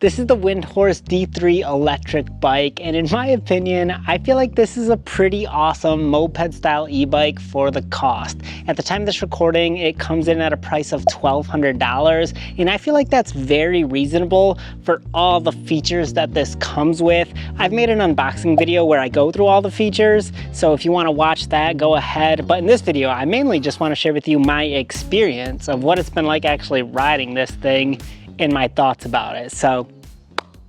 This is the Windhorse D3 electric bike, and in my opinion, I feel like this is a pretty awesome moped style e-bike for the cost. At the time of this recording, it comes in at a price of $1,200, and I feel like that's very reasonable for all the features that this comes with. I've made an unboxing video where I go through all the features, so if you want to watch that, go ahead. But in this video, I mainly just want to share with you my experience of what it's been like actually riding this thing and my thoughts about it. So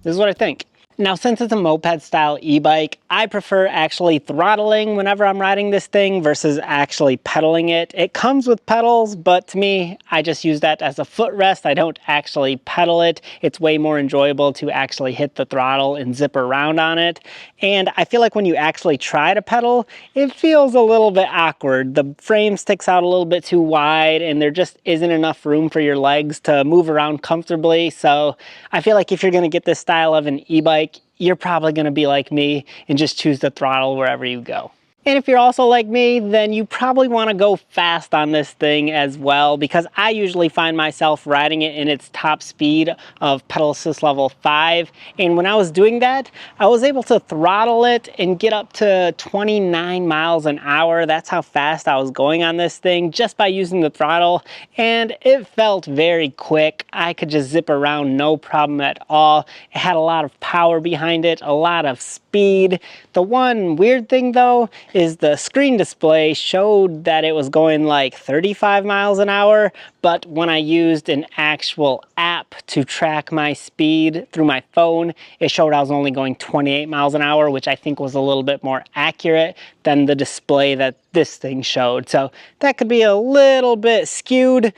this is what I think. Now, since it's a moped style e-bike, I prefer actually throttling whenever I'm riding this thing versus actually pedaling it. It comes with pedals, but to me, I just use that as a footrest. I don't actually pedal it. It's way more enjoyable to actually hit the throttle and zip around on it. And I feel like when you actually try to pedal, it feels a little bit awkward. The frame sticks out a little bit too wide and there just isn't enough room for your legs to move around comfortably. So I feel like if you're gonna get this style of an e-bike, you're probably going to be like me and just choose the throttle wherever you go. And if you're also like me, then you probably want to go fast on this thing as well, because I usually find myself riding it in its top speed of pedal assist level 5. And when I was doing that, I was able to throttle it and get up to 29 miles an hour. That's how fast I was going on this thing just by using the throttle. And it felt very quick. I could just zip around no problem at all. It had a lot of power behind it, a lot of speed. The one weird thing though is the screen display showed that it was going like 35 miles an hour, but when I used an actual app to track my speed through my phone, it showed I was only going 28 miles an hour, which I think was a little bit more accurate than the display that this thing showed. So that could be a little bit skewed,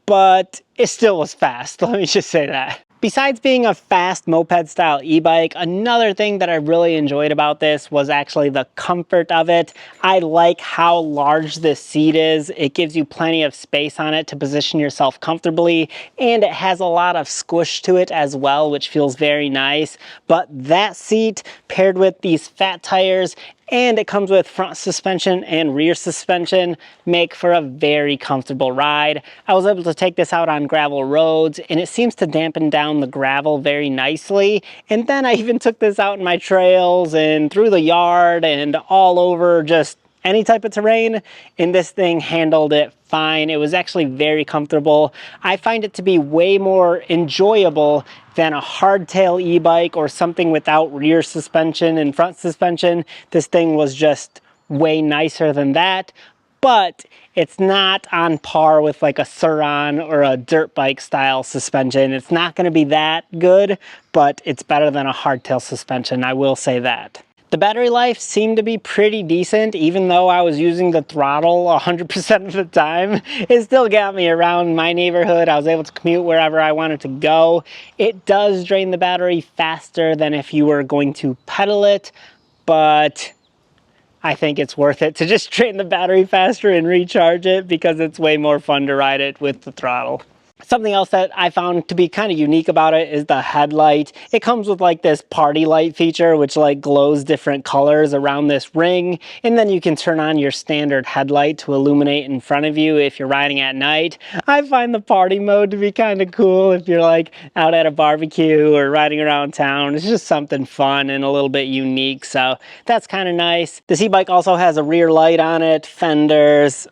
but it still was fast. Let me just say that. Besides being a fast moped style e-bike, another thing that I really enjoyed about this was actually the comfort of it. I like how large this seat is. It gives you plenty of space on it to position yourself comfortably, and it has a lot of squish to it as well, which feels very nice. But that seat paired with these fat tires, and it comes with front suspension and rear suspension, make for a very comfortable ride. I was able to take this out on gravel roads and it seems to dampen down the gravel very nicely. And then I even took this out in my trails and through the yard and all over just any type of terrain, and this thing handled it fine. It was actually very comfortable. I find it to be way more enjoyable than a hardtail e-bike or something without rear suspension and front suspension. This thing was just way nicer than that, but it's not on par with like a Sur-Ron or a dirt bike style suspension. It's not going to be that good, but it's better than a hardtail suspension, I will say that. The battery life seemed to be pretty decent, even though I was using the throttle 100% of the time. It still got me around my neighborhood. I was able to commute wherever I wanted to go. It does drain the battery faster than if you were going to pedal it, but I think it's worth it to just drain the battery faster and recharge it because it's way more fun to ride it with the throttle. Something else that I found to be kind of unique about it is the headlight. It comes with like this party light feature which like glows different colors around this ring, and then you can turn on your standard headlight to illuminate in front of you if you're riding at night. I find the party mode to be kind of cool if you're like out at a barbecue or riding around town. It's just something fun and a little bit unique, so that's kind of nice. This e-bike also has a rear light on it, fenders,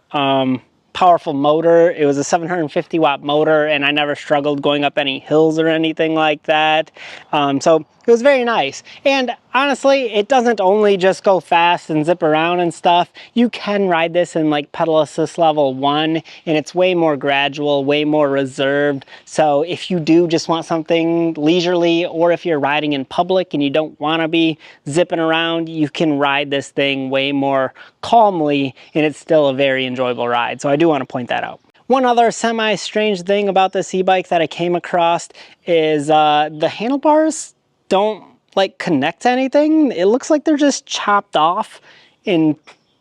powerful motor. It was a 750 watt motor and I never struggled going up any hills or anything like that. So it was very nice. And honestly, it doesn't only just go fast and zip around and stuff. You can ride this in like pedal assist level 1 and it's way more gradual, way more reserved. So if you do just want something leisurely, or if you're riding in public and you don't want to be zipping around, you can ride this thing way more calmly and it's still a very enjoyable ride. So I do want to point that out. One other semi-strange thing about this e-bike that I came across is the handlebars don't like connect to anything. It looks like they're just chopped off and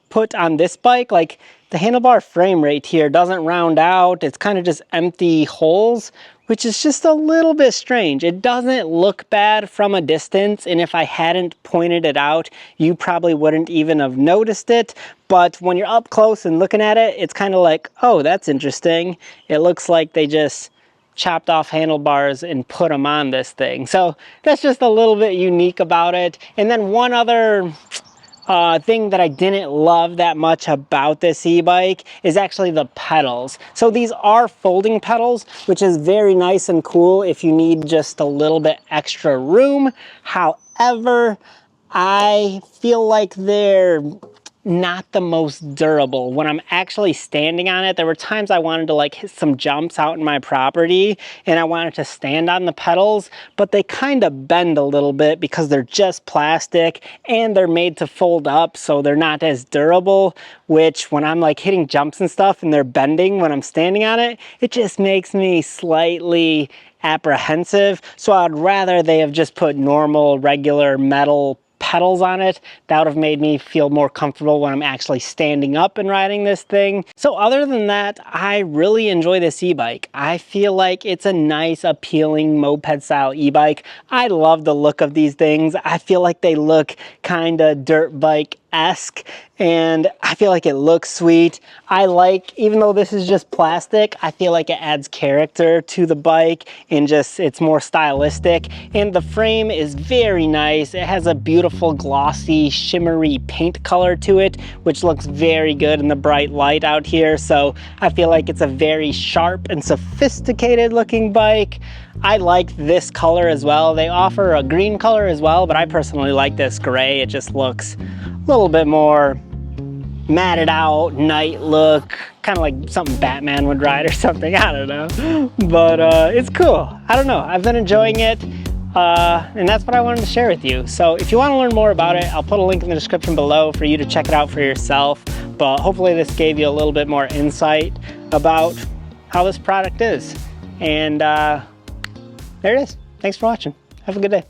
put on this bike. Like the handlebar frame right here doesn't round out. It's kind of just empty holes, which is just a little bit strange. It doesn't look bad from a distance, and if I hadn't pointed it out, you probably wouldn't even have noticed it. But when you're up close and looking at it, it's kind of like, oh, that's interesting. It looks like they just chopped off handlebars and put them on this thing. So that's just a little bit unique about it. And then one other thing that I didn't love that much about this e-bike is actually the pedals. So these are folding pedals, which is very nice and cool if you need just a little bit extra room. However, I feel like they're not the most durable. When I'm actually standing on it, there were times I wanted to like hit some jumps out in my property and I wanted to stand on the pedals, but they kind of bend a little bit because they're just plastic and they're made to fold up, so they're not as durable, which when I'm like hitting jumps and stuff and they're bending when I'm standing on it, it just makes me slightly apprehensive. So I'd rather they have just put normal, regular metal pedals on it. That would have made me feel more comfortable when I'm actually standing up and riding this thing. So other than that, I really enjoy this e-bike. I feel like it's a nice, appealing moped style e-bike. I love the look of these things. I feel like they look kind of dirt bike-esque, and I feel like it looks sweet. I like, even though this is just plastic, I feel like it adds character to the bike and just, it's more stylistic. And the frame is very nice. It has a beautiful glossy shimmery paint color to it, which looks very good in the bright light out here. So I feel like it's a very sharp and sophisticated looking bike. I like this color as well. They offer a green color as well, but I personally like this gray. It just looks a little bit more matted out, night look, kind of like something Batman would ride or something, I don't know. But it's cool. I don't know, I've been enjoying it. And that's what I wanted to share with you. So if you want to learn more about it, I'll put a link in the description below for you to check it out for yourself. But hopefully this gave you a little bit more insight about how this product is. And there it is. Thanks for watching. Have a good day.